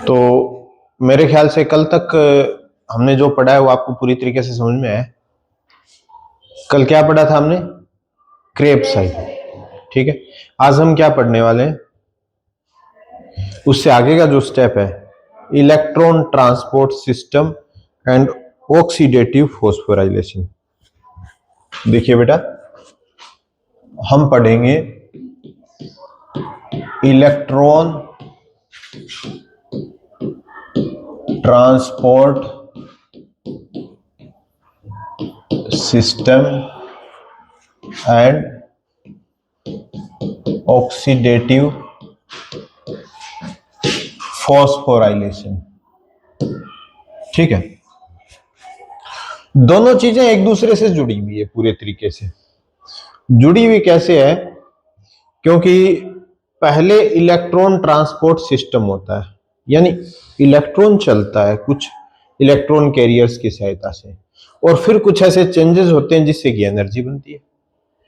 तो मेरे ख्याल से कल तक हमने जो पढ़ा है वो आपको पूरी तरीके से समझ में आया। कल क्या पढ़ा था हमने? क्रेब्स साइकिल, ठीक है। आज हम क्या पढ़ने वाले हैं, उससे आगे का जो स्टेप है, electron transport system and oxidative phosphorylation. देखिए बेटा, हम पढ़ेंगे electron transport system and oxidative phosphorylation, ठीक है। दोनों चीजें एक दूसरे से जुड़ी हुई है, पूरे तरीके से जुड़ी हुई। कैसे है? क्योंकि पहले इलेक्ट्रॉन ट्रांसपोर्ट सिस्टम होता है, यानी इलेक्ट्रॉन चलता है कुछ इलेक्ट्रॉन कैरियर्स की सहायता से, और फिर कुछ ऐसे चेंजेस होते हैं जिससे कि एनर्जी बनती है,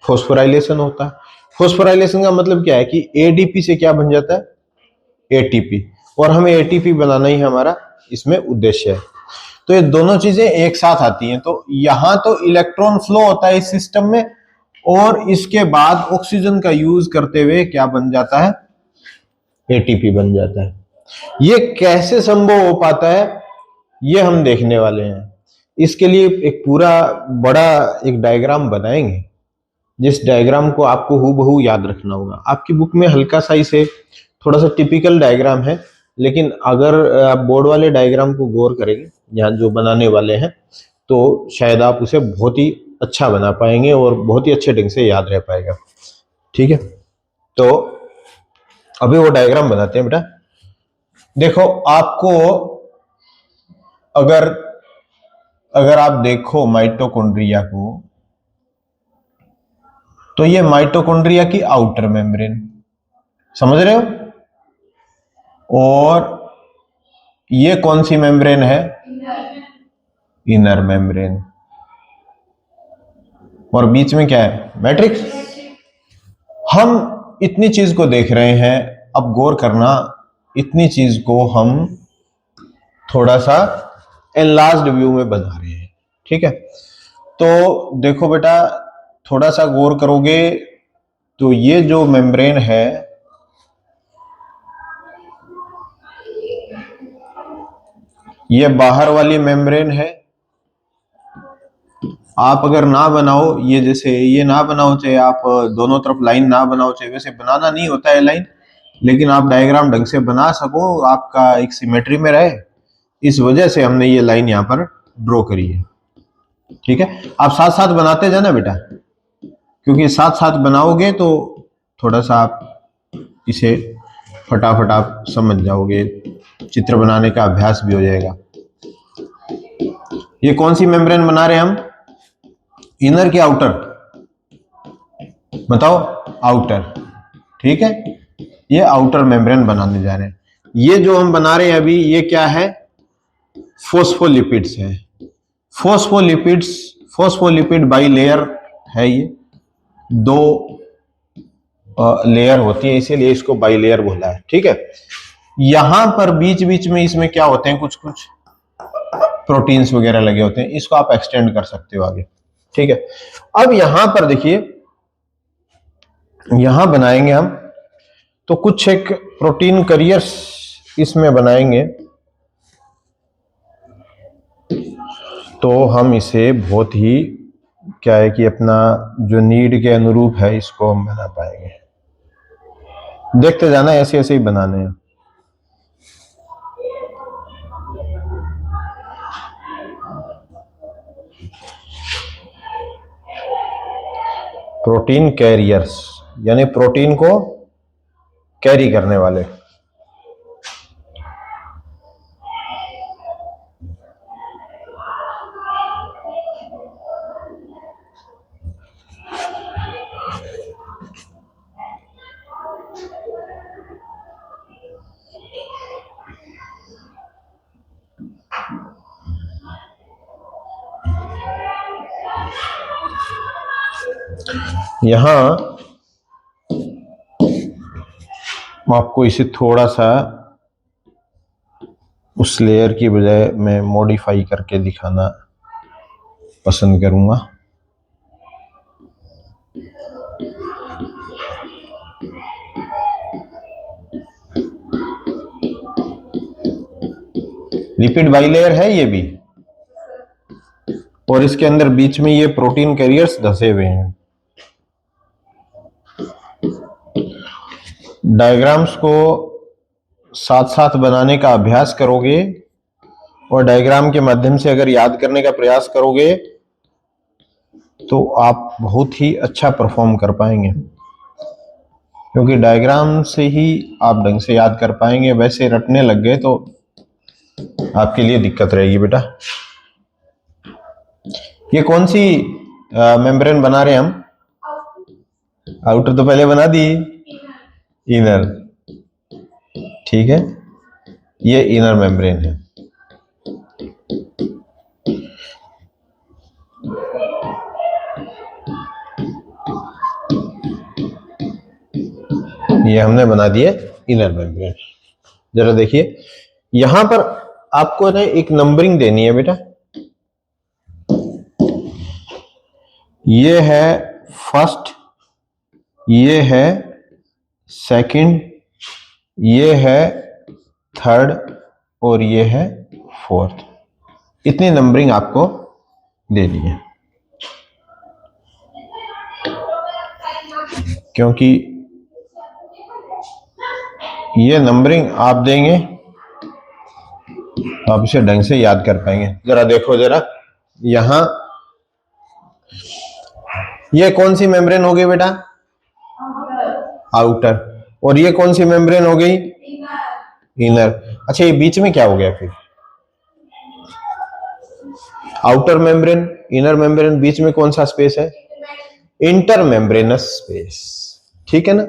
फॉस्फोराइलेशन होता है। फॉस्फोराइलेशन का मतलब क्या है कि एडीपी से क्या बन जाता है? एटीपी, और हमें एटीपी बनाना ही हमारा इसमें उद्देश्य है। तो ये दोनों चीजें एक साथ आती हैं। तो यहां तो इलेक्ट्रॉन फ्लो होता है इस सिस्टम में, और इसके बाद ऑक्सीजन का यूज करते हुए क्या बन जाता है? एटीपी बन जाता है। ये कैसे संभव हो पाता है, ये हम देखने वाले हैं। इसके लिए एक पूरा बड़ा एक डायग्राम बनाएंगे, जिस डायग्राम को आपको हूबहू याद रखना होगा। आपकी बुक में हल्का सा इसे थोड़ा सा टिपिकल डायग्राम है, लेकिन अगर आप बोर्ड वाले डायग्राम को गौर करेंगे यहाँ जो बनाने वाले हैं, तो शायद आप उसे बहुत ही अच्छा बना पाएंगे और बहुत ही अच्छे ढंग से याद रह पाएगा, ठीक है। तो अभी वो डायग्राम बनाते हैं बेटा। देखो, आपको अगर अगर आप देखो माइटोकॉन्ड्रिया को, तो ये माइटोकॉन्ड्रिया की आउटर मेम्ब्रेन, समझ रहे हो? और ये कौन सी मेम्ब्रेन है? Inner membrane. और बीच में क्या है? मैट्रिक्स। हम इतनी चीज को देख रहे हैं, अब गौर करना, इतनी चीज को हम थोड़ा सा एनलार्ज्ड व्यू में बना रहे हैं, ठीक है। तो देखो बेटा, थोड़ा सा गौर करोगे तो ये जो मेम्ब्रेन है, ये बाहर वाली मेम्ब्रेन है। आप अगर ना बनाओ, ये जैसे ये ना बनाओ, चाहे आप दोनों तरफ लाइन ना बनाओ, चाहे वैसे बनाना नहीं होता है लाइन, लेकिन आप डायग्राम ढंग से बना सको, आपका एक सिमेट्री में रहे, इस वजह से हमने ये लाइन यहाँ पर ड्रॉ करी है, ठीक है। आप साथ साथ बनाते जाना बेटा, क्योंकि साथ साथ बनाओगे तो थोड़ा सा आप इसे फटाफट आप समझ जाओगे, चित्र बनाने का अभ्यास भी हो जाएगा। ये कौन सी मेम्ब्रेन बना रहे हैं हम? इनर की आउटर? बताओ। आउटर, ठीक है। ये आउटर मेम्ब्रेन बनाने जा रहे हैं। ये जो हम बना रहे हैं अभी, ये क्या है? फोस्फोलिपिड्स है। फोस्फोलिपिड्स, फोस्फोलिपिड बाई लेयर है। ये दो लेयर होती है, इसीलिए इसको बाई लेयर बोला है, ठीक है। यहां पर बीच बीच में इसमें क्या होते हैं? कुछ कुछ प्रोटीन्स वगैरह लगे होते हैं, इसको आप एक्सटेंड कर सकते हो आगे, ठीक है। अब यहां पर देखिए, यहां बनाएंगे हम तो कुछ एक प्रोटीन करियर्स इसमें बनाएंगे, तो हम इसे बहुत ही क्या है कि अपना जो नीड के अनुरूप है इसको हम बना पाएंगे। देखते जाना, ऐसे ऐसे ही बनाने हैं। प्रोटीन कैरियर्स यानी प्रोटीन को कैरी करने वाले। यहां आपको इसे थोड़ा सा उस लेयर की बजाय मैं मॉडिफाई करके दिखाना पसंद करूंगा। लिपिड बाइलेयर है ये भी, और इसके अंदर बीच में ये प्रोटीन कैरियर्स धसे हुए हैं। डायग्राम्स को साथ साथ बनाने का अभ्यास करोगे और डायग्राम के माध्यम से अगर याद करने का प्रयास करोगे तो आप बहुत ही अच्छा परफॉर्म कर पाएंगे, क्योंकि डायग्राम से ही आप ढंग से याद कर पाएंगे। वैसे रटने लग गए तो आपके लिए दिक्कत रहेगी बेटा। ये कौन सी मेम्ब्रेन बना रहे हैं हम? आउटर तो पहले बना दी, इनर। ठीक है, ये इनर मेम्ब्रेन है। ये हमने बना दिए इनर मेम्ब्रेन। जरा देखिए, यहां पर आपको ना एक नंबरिंग देनी है बेटा। ये है फर्स्ट, ये है सेकंड, ये है थर्ड और ये है फोर्थ। इतनी नंबरिंग आपको देनी है, क्योंकि ये नंबरिंग आप देंगे आप इसे ढंग से याद कर पाएंगे। जरा देखो, जरा यहां ये कौन सी मेम्ब्रेन हो गई बेटा? आउटर। और ये कौन सी मेम्ब्रेन हो गई? इनर। अच्छा, ये बीच में क्या हो गया फिर? आउटर मेम्ब्रेन, इनर मेम्ब्रेन, बीच में कौन सा स्पेस है? Inter membranes space. ठीक है ना?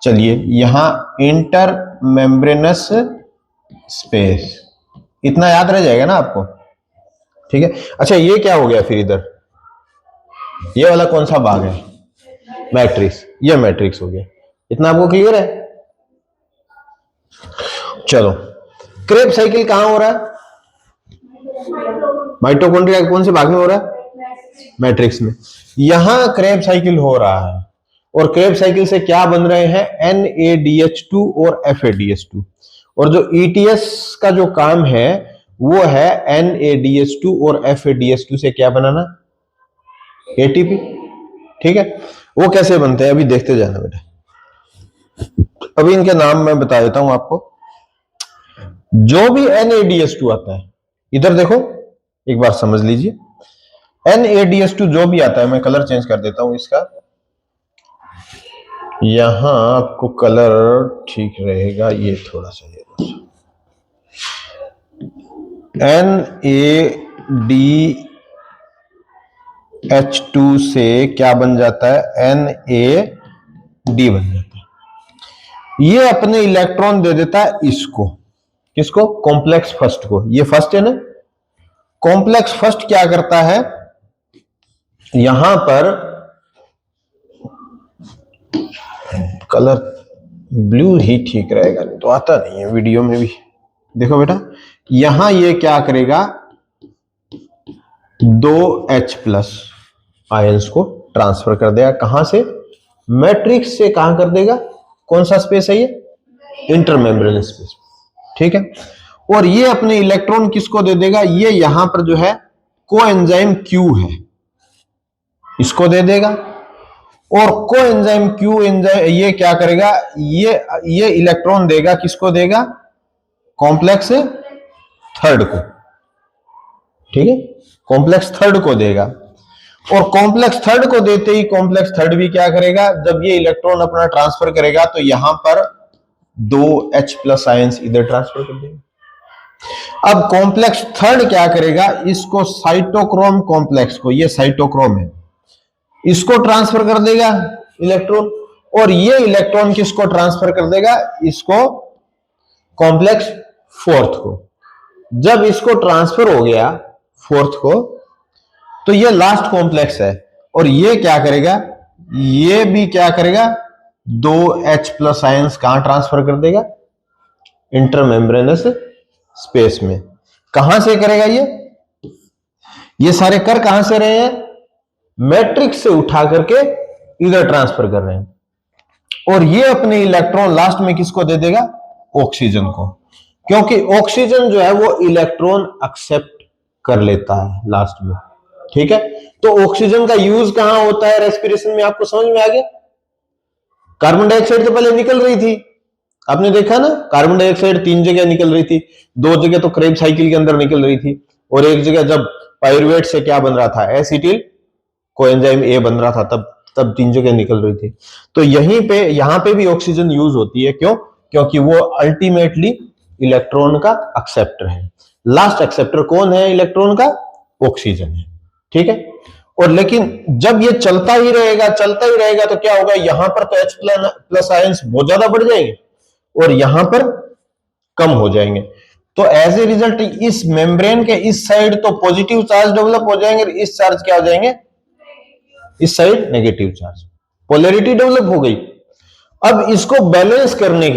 चलिए, यहां इंटर मेम्ब्रेनस स्पेस, इतना याद रह जाएगा ना आपको। ठीक है। अच्छा, ये क्या हो गया फिर इधर? ये वाला कौन सा भाग है? मैट्रिक्स। ये मैट्रिक्स हो गया। इतना आपको क्लियर है? चलो, क्रेब्स साइकिल कहां हो रहा है? माइटोकॉन्ड्रिया कौन से भाग में हो रहा है? मैट्रिक्स में। यहां क्रेब्स साइकिल हो रहा है, और क्रेब्स साइकिल से क्या बन रहे हैं? NADH2 और FADH2। और जो ETS का जो काम है वो है NADH2 और FADH2 से क्या बनाना? ATP। ठीक है, वो कैसे बनते हैं अभी देखते जाना बेटा। अभी इनके नाम मैं बता देता हूं आपको। जो भी NADH2 आता है, इधर देखो एक बार समझ लीजिए। NADH2 जो भी आता है, मैं कलर चेंज कर देता हूं इसका, यहां आपको कलर ठीक रहेगा, ये थोड़ा सा NADH2 से क्या बन जाता है? NAD बन जाता है। ये अपने इलेक्ट्रॉन दे देता है इसको। किसको? कॉम्प्लेक्स फर्स्ट को। ये फर्स्ट है ना, कॉम्प्लेक्स फर्स्ट क्या करता है? यहां पर कलर ब्लू ही ठीक रहेगा, नहीं तो आता नहीं है वीडियो में भी। देखो बेटा, यहां ये क्या करेगा? 2H+ आयंस को ट्रांसफर कर देगा। कहां से? मैट्रिक्स से। कहां कर देगा? कौन सा स्पेस है ये? Intermembrane space. ठीक है। और ये अपने इलेक्ट्रॉन किसको दे देगा? ये यहां पर जो है कोएंजाइम Q है, इसको दे देगा। और कोएंजाइम Q एंजाइम ये क्या करेगा? ये इलेक्ट्रॉन देगा, किसको देगा? कॉम्प्लेक्स थर्ड को। ठीक है, कॉम्प्लेक्स थर्ड को देगा। और कॉम्प्लेक्स थर्ड को देते ही कॉम्प्लेक्स थर्ड भी क्या करेगा? जब ये इलेक्ट्रॉन अपना ट्रांसफर करेगा तो यहां पर 2H+ आयंस इधर ट्रांसफर कर देगा। अब कॉम्प्लेक्स थर्ड क्या करेगा? इसको साइटोक्रोम कॉम्प्लेक्स को, ये साइटोक्रोम है, इसको ट्रांसफर कर देगा इलेक्ट्रॉन। और ये इलेक्ट्रॉन किसको ट्रांसफर कर देगा? इसको कॉम्प्लेक्स फोर्थ को। जब इसको ट्रांसफर हो गया फोर्थ को, तो ये लास्ट कॉम्प्लेक्स है, और ये क्या करेगा? ये भी क्या करेगा? दो H प्लस आयंस कहां ट्रांसफर कर देगा? इंटरमेम्ब्रेनस स्पेस में। कहां से करेगा ये सारे कर कहां से रहे हैं? मैट्रिक्स से उठा करके इधर ट्रांसफर कर रहे हैं। और ये अपने इलेक्ट्रॉन लास्ट में किसको दे देगा? ऑक्सीजन को, क्योंकि ऑक्सीजन जो है वो इलेक्ट्रॉन एक्सेप्ट कर लेता है लास्ट में। ठीक है, तो ऑक्सीजन का यूज कहां होता है रेस्पिरेशन में? आपको समझ में आ गया? कार्बन डाइऑक्साइड तो पहले निकल रही थी, आपने देखा ना, कार्बन डाइऑक्साइड 3 जगह निकल रही थी, 2 जगह तो क्रेब साइकिल के अंदर निकल रही थी, और एक जगह जब पायरुवेट से क्या बन रहा था? एसिटिल कोएंजाइम ए बन रहा था, तब 3 जगह निकल रही थी। तो यहां पे भी ऑक्सीजन यूज होती है। क्यों? क्योंकि वो अल्टीमेटली इलेक्ट्रॉन का एक्सेप्टर है। लास्ट एक्सेप्टर कौन है इलेक्ट्रॉन का? ऑक्सीजन है। ठीक है, और लेकिन जब ये चलता ही रहेगा तो क्या होगा? यहां पर तो H प्लस आयंस बहुत ज्यादा बढ़ जाएंगे और यहां पर कम हो जाएंगे। तो एज ए रिजल्ट इस मेम्ब्रेन के इस साइड तो पॉजिटिव चार्ज डेवलप हो जाएंगे, इस चार्ज क्या हो जाएंगे? इस side negative charge, polarity develop हो गई। अब इसको बैलेंस करने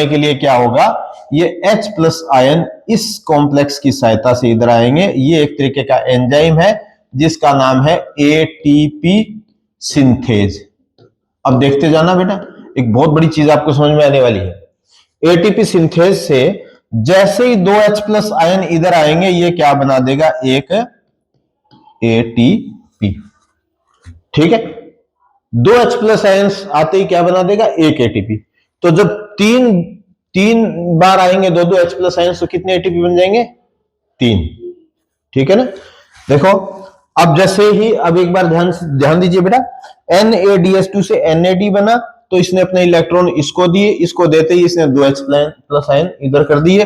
के लिए क्या होगा? ये H प्लस आयन इस कॉम्प्लेक्स की सहायता से इधर आएंगे। ये एक तरीके का एंजाइम है जिसका नाम है एटीपी सिंथेज। अब देखते जाना बेटा, एक बहुत बड़ी चीज आपको समझ में आने वाली है। एटीपी सिंथेज से जैसे ही 2H प्लस आयन इधर आएंगे, ये क्या बना देगा? एक एटीपी। ठीक है, 2H प्लस आयंस आते ही क्या बना देगा? एक एटीपी। तो जब तीन बार आएंगे दो H प्लस आयंस, तो कितने एटीपी बन जाएंगे? 3। ठीक है ना? देखो, अब जैसे ही, अब एक बार ध्यान दीजिए बेटा, NADH2 से NAD बना, तो इसने अपने इलेक्ट्रॉन इसको दिए, इसको देते ही इसने 2H प्लस आयन इधर कर दिए।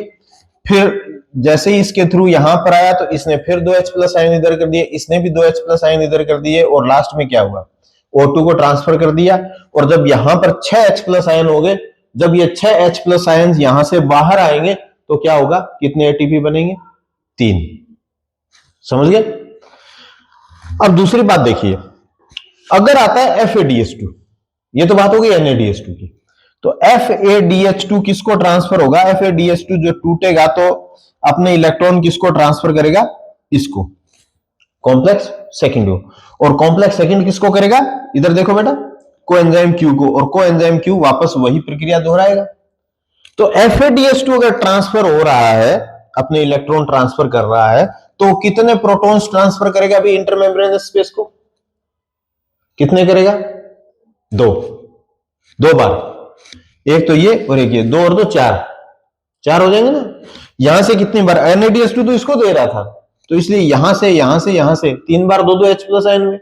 फिर जैसे ही इसके थ्रू यहां पर आया तो इसने फिर 2H प्लस आयन इधर कर दिए, इसने भी 2H प्लस आयन इधर कर दिए, और लास्ट में क्या हुआ? O2 को ट्रांसफर कर दिया। और जब यहां पर 6H प्लस आयन हो गए, जब ये 6H प्लस आयन यहां से बाहर आएंगे तो क्या होगा? कितने एटीपी बनेंगे? 3। समझ गए? अब दूसरी बात देखिए, अगर आता है FADH2, ये तो बात हो गई NADH2 की, तो FADH2 किसको ट्रांसफर होगा? FADH2 जो टूटेगा तो अपने इलेक्ट्रॉन किसको ट्रांसफर करेगा? इसको, कॉम्प्लेक्स सेकंड को। और कॉम्प्लेक्स सेकंड किसको करेगा? इधर देखो बेटा, कोएंजाइम Q को, और कोएंजाइम Q वापस वही प्रक्रिया दोहराएगा। तो FADH2 अगर ट्रांसफर हो रहा है, अपने इलेक्ट्रॉन ट्रांसफर कर रहा है, तो कितने प्रोटॉन्स ट्रांसफर करेगा अभी इंटरमेम्ब्रेनस स्पेस को? कितने करेगा? 2 बार। एक तो ये और एक ये, 2 और 2 4 हो जाएंगे ना। यहां से कितनी बार? NADH2 तो इसको दे रहा था, तो इसलिए यहां से 3 बार 2 H प्लस आयन में।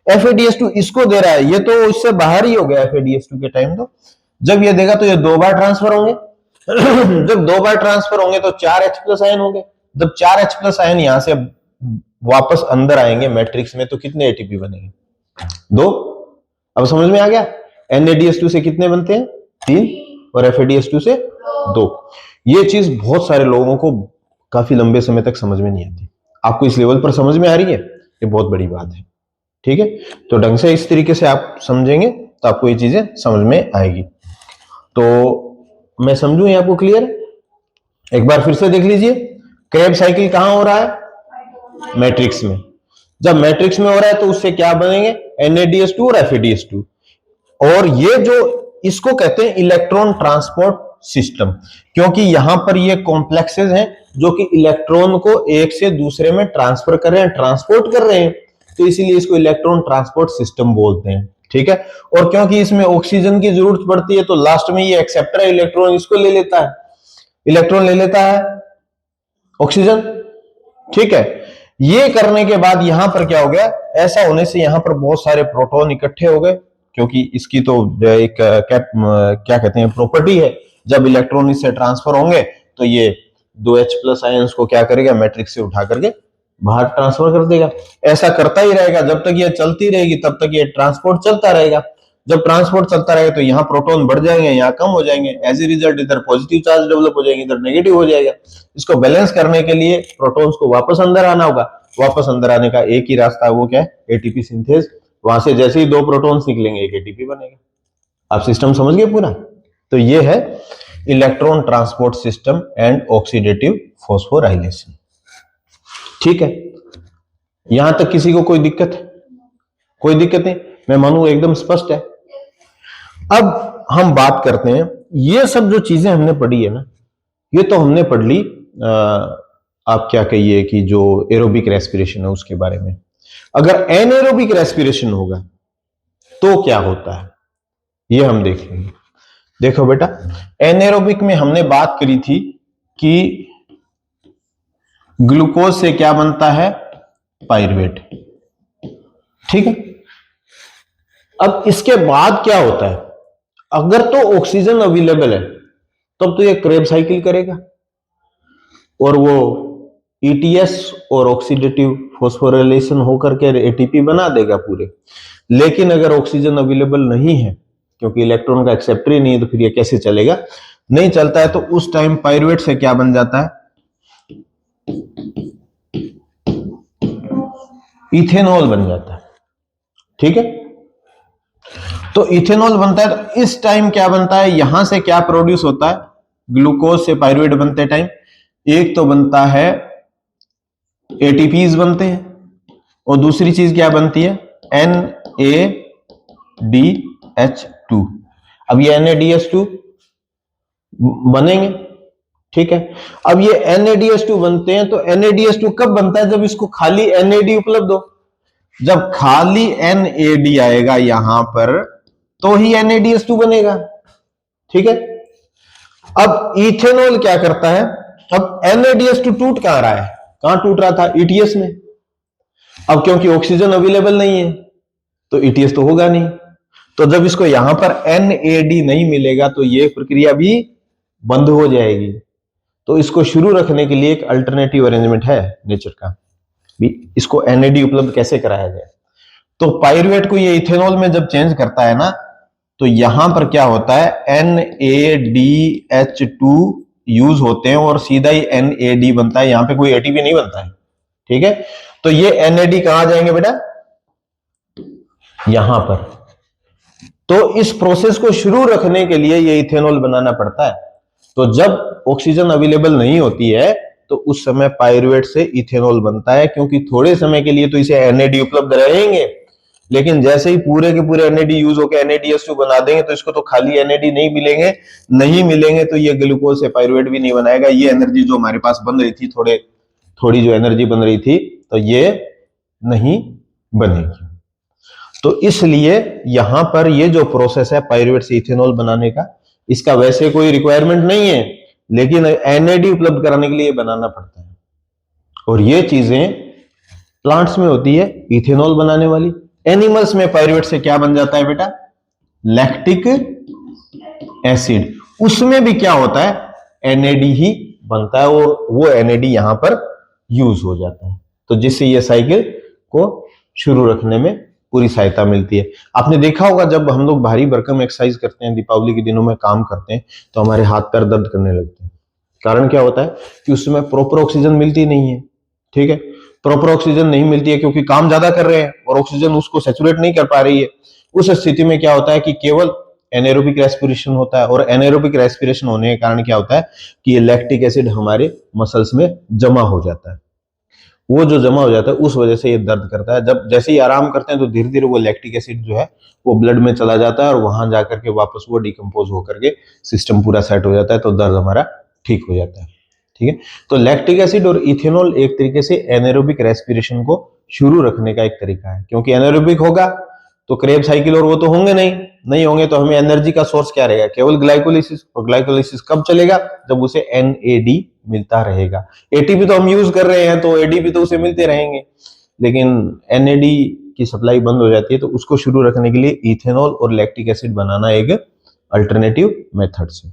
FADH2 इसको दे रहा है, ये तो इससे बाहर ही हो गया FADH2 के टाइम। तो जब ये देगा तो ये 2 बार ट्रांसफर होंगे। जब 2 बार ट्रांसफर होंगे तो 4 H प्लस आयन होंगे। जब 4 H प्लस आयन यहां से वापस अंदर आएंगे मैट्रिक्स में, तो कितने एटीपी बनेंगे? 2। अब समझ में आ गया? NADH2 से कितने बनते हैं? 3, और FADH2 से 2। ये चीज बहुत सारे लोगों को काफी लंबे समय तक समझ में नहीं आती। आपको इस लेवल पर समझ में आ रही है, ये बहुत बड़ी बात है। ठीक है, तो ढंग से इस तरीके से आप समझेंगे तो आपको ये चीजें समझ में आएगी। तो मैं समझूं ये आपको क्लियर? एक बार फिर से देख लीजिए, क्रेब साइकिल कहां हो रहा है? मैट्रिक्स में। जब मैट्रिक्स में हो रहा है तो उससे क्या बनेंगे? NADH2 और FADH2। और ये जो इसको कहते हैं इलेक्ट्रॉन ट्रांसपोर्ट सिस्टम, क्योंकि यहां पर ये कॉम्प्लेक्सेस हैं जो कि इलेक्ट्रॉन को एक से दूसरे में ट्रांसफर कर रहे हैं, ट्रांसपोर्ट कर रहे हैं, तो इसीलिए इसको इलेक्ट्रॉन ट्रांसपोर्ट सिस्टम बोलते हैं। ठीक है, और क्योंकि इसमें ऑक्सीजन की जरूरत पड़ती है, तो लास्ट में ये एक्सेप्टर है, इलेक्ट्रॉन इसको ले लेता है, इलेक्ट्रॉन ले लेता है ऑक्सीजन। ठीक है, ये करने के बाद यहां पर क्या हो गया? ऐसा होने से यहां पर बहुत सारे प्रोटॉन इकट्ठे हो गए, क्योंकि इसकी तो एक क्या कहते हैं, प्रॉपर्टी है, जब इलेक्ट्रॉन इससे ट्रांसफर होंगे तो ये 2H प्लस आयंस को क्या करेगा? मैट्रिक्स से उठा करके बाहर ट्रांसफर कर देगा। ऐसा करता ही रहेगा, जब तक ये चलती रहेगी तब तक ये ट्रांसपोर्ट चलता रहेगा। जब ट्रांसपोर्ट चलता रहेगा तो यहाँ प्रोटॉन बढ़ जाएंगे, यहाँ कम हो जाएंगे, एज ए रिजल्ट इधर पॉजिटिव चार्ज डेवलप हो जाएंगे, इधर नेगेटिव हो जाएगा। इसको बैलेंस करने के लिए प्रोटॉन्स को वापस अंदर आना होगा। वापस अंदर आने का एक ही रास्ता है, वो क्या है? ATP synthase. वहां से जैसे ही 2 प्रोटॉन्स निकलेंगे एक एटीपी बनेगा। आप सिस्टम समझ गए पूरा? तो ये है electron transport system and oxidative phosphorylation. ठीक है, यहां तक किसी को कोई दिक्कत है? कोई दिक्कत नहीं, मैं मानू एकदम स्पष्ट है। अब हम बात करते हैं, ये सब जो चीजें हमने पढ़ी है ना, ये तो हमने पढ़ ली आप क्या कहिए कि जो एरोबिक रेस्पिरेशन है उसके बारे में। अगर एनएरोबिक रेस्पिरेशन होगा तो क्या होता है ये हम देखेंगे। देखो बेटा, एनएरोबिक में हमने बात करी थी कि ग्लूकोज से क्या बनता है? पाइरुवेट। ठीक है, अब इसके बाद क्या होता है? अगर तो ऑक्सीजन अवेलेबल है तब तो ये क्रेब साइकिल करेगा और वो ईटीएस और ऑक्सीडेटिव फॉस्फोराइलेशन होकर के एटीपी बना देगा पूरे। लेकिन अगर ऑक्सीजन अवेलेबल नहीं है, क्योंकि इलेक्ट्रॉन का एक्सेप्टर ही नहीं है, तो फिर ये कैसे चलेगा? नहीं चलता है तो उस टाइम पाइरुवेट से क्या बन जाता है? इथेनॉल बन जाता है। ठीक है, तो इथेनॉल बनता है तो इस टाइम क्या बनता है? यहां से क्या प्रोड्यूस होता है? ग्लूकोज से पाइरुवेट बनते टाइम एक तो बनता है एटीपीज बनते हैं और दूसरी चीज क्या बनती है? NADH2। अब ये NADH2 बनेंगे। ठीक है, अब ये NADH2 बनते हैं तो NADH2 कब बनता है? जब इसको खाली NAD उपलब्ध हो। जब खाली NAD आएगा यहां पर तो ही NADH2 बनेगा। ठीक है, अब इथेनॉल क्या करता है? अब NADH2 टूट कहां रहा है? कहां टूट रहा था? ETS में। अब क्योंकि ऑक्सीजन अवेलेबल नहीं है तो ETS तो होगा नहीं, तो जब इसको यहां पर NAD नहीं मिलेगा तो ये प्रक्रिया भी बंद हो जाएगी। तो इसको शुरू रखने के लिए एक अल्टरनेटिव अरेंजमेंट है नेचर का, भी इसको NAD उपलब्ध कैसे कराया जाए। तो पाइरुवेट को ये इथेनॉल में जब चेंज करता है ना, तो यहां पर क्या होता है? NADH2 यूज होते हैं और सीधा ही NAD बनता है, यहां पे कोई एटीपी नहीं बनता है। ठीक है, तो ये NAD कहां जाएंगे बेटा? यहां पर। तो इस प्रोसेस को शुरू रखने के लिए ये इथेनॉल बनाना पड़ता है। तो जब ऑक्सीजन अवेलेबल नहीं होती है तो उस समय पाइरुवेट से इथेनॉल बनता है, क्योंकि थोड़े समय के लिए तो इसे NAD उपलब्ध रहेंगे, लेकिन जैसे ही पूरे के पूरे NAD यूज होकर NADH2 बना देंगे तो इसको तो खाली NAD नहीं मिलेंगे तो ये ग्लूकोज से पाइरुवेट भी नहीं बनाएगा। ये एनर्जी जो हमारे पास बन रही थी, थोड़ी जो एनर्जी बन रही थी, तो ये नहीं बनेगी। तो इसलिए यहां पर ये जो प्रोसेस है पाइरुवेट से इथेनॉल बनाने का, इसका वैसे कोई रिक्वायरमेंट नहीं है, लेकिन NAD उपलब्ध कराने के लिए बनाना पड़ता है। और ये चीजें प्लांट्स में होती है इथेनॉल बनाने वाली। एनिमल्स में पाइरुवेट से क्या बन जाता है बेटा? Lactic acid. उसमें भी क्या होता है? NAD ही बनता है और वो NAD यहां पर यूज हो जाता है, तो जिससे ये साइकिल को शुरू रखने में पूरी सहायता मिलती है। आपने देखा होगा जब हम लोग भारी भरकम एक्सरसाइज करते हैं, दीपावली के दिनों में काम करते हैं, तो हमारे हाथ पैर दर्द करने लगते हैं। कारण क्या होता है? कि उसमें प्रॉपर ऑक्सीजन मिलती नहीं है। ठीक है, प्रॉपर ऑक्सीजन नहीं मिलती है क्योंकि काम ज्यादा कर रहे हैं और ऑक्सीजन उसको सैचुरेट नहीं कर पा रही है। उस स्थिति में क्या होता है कि केवल एनाएरोबिक रेस्पिरेशन होता है, और एनाएरोबिक रेस्पिरेशन होने के कारण क्या होता है कि लैक्टिक एसिड हमारे मसल्स में जमा हो जाता है। वो जो जमा हो जाता है उस वजह से ये दर्द करता है। जब जैसे ही आराम करते हैं तो धीरे धीरे वो लैक्टिक एसिड जो है वो ब्लड में चला जाता है और वहां जाकर के वापस वो डिकम्पोज होकर के सिस्टम पूरा सेट हो जाता है, तो दर्द हमारा ठीक हो जाता है। ठीक है, तो लैक्टिक एसिड और इथेनॉल एक तरीके से एनाएरोबिक रेस्पिरेशन को शुरू रखने का एक तरीका है, क्योंकि एनाएरोबिक होगा तो क्रेब साइकिल और वो तो होंगे नहीं होंगे, तो हमें एनर्जी का सोर्स क्या रहेगा? केवल ग्लाइकोलिसिस। और ग्लाइकोलिसिस कब चलेगा? जब उसे NAD मिलता रहेगा। एटीपी तो हम यूज कर रहे हैं तो एडीपी तो उसे मिलते रहेंगे, लेकिन NAD की सप्लाई बंद हो जाती है, तो उसको शुरू रखने के लिए इथेनॉल और लैक्टिक एसिड बनाना एक अल्टरनेटिव मेथड से।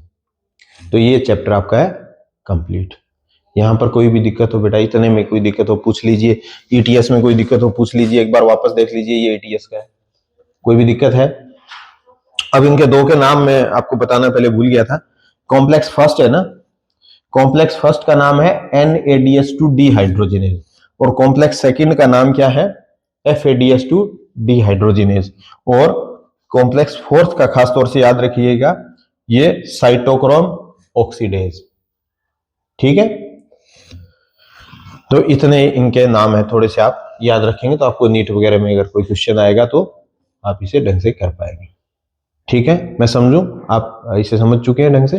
तो ये चैप्टर आपका है कंप्लीट। यहां पर कोई भी दिक्कत हो बेटा, इतने में कोई दिक्कत हो पूछ लीजिए, ETS में कोई दिक्कत हो पूछ लीजिए, एक बार वापस देख लीजिए ये ETS का है। कोई भी दिक्कत है? अब इनके दो के नाम मैं आपको बताना पहले भूल गया था। कॉम्प्लेक्स फर्स्ट है ना, कॉम्प्लेक्स फर्स्ट का नाम है NADH2 डिहाइड्रोजिनेज और कॉम्प्लेक्स सेकंड का नाम क्या है? FADH2 dehydrogenase. और कॉम्प्लेक्स फोर्थ का खास तौर से याद रखिएगा, ये साइटोक्रोम ऑक्सीडेज। ठीक है, तो इतने इनके नाम है, थोड़े से आप याद रखेंगे तो आपको नीट वगैरह में अगर कोई क्वेश्चन आएगा तो आप इसे ढंग से कर पाएंगे। ठीक है, मैं समझूं आप इसे समझ चुके हैं ढंग से।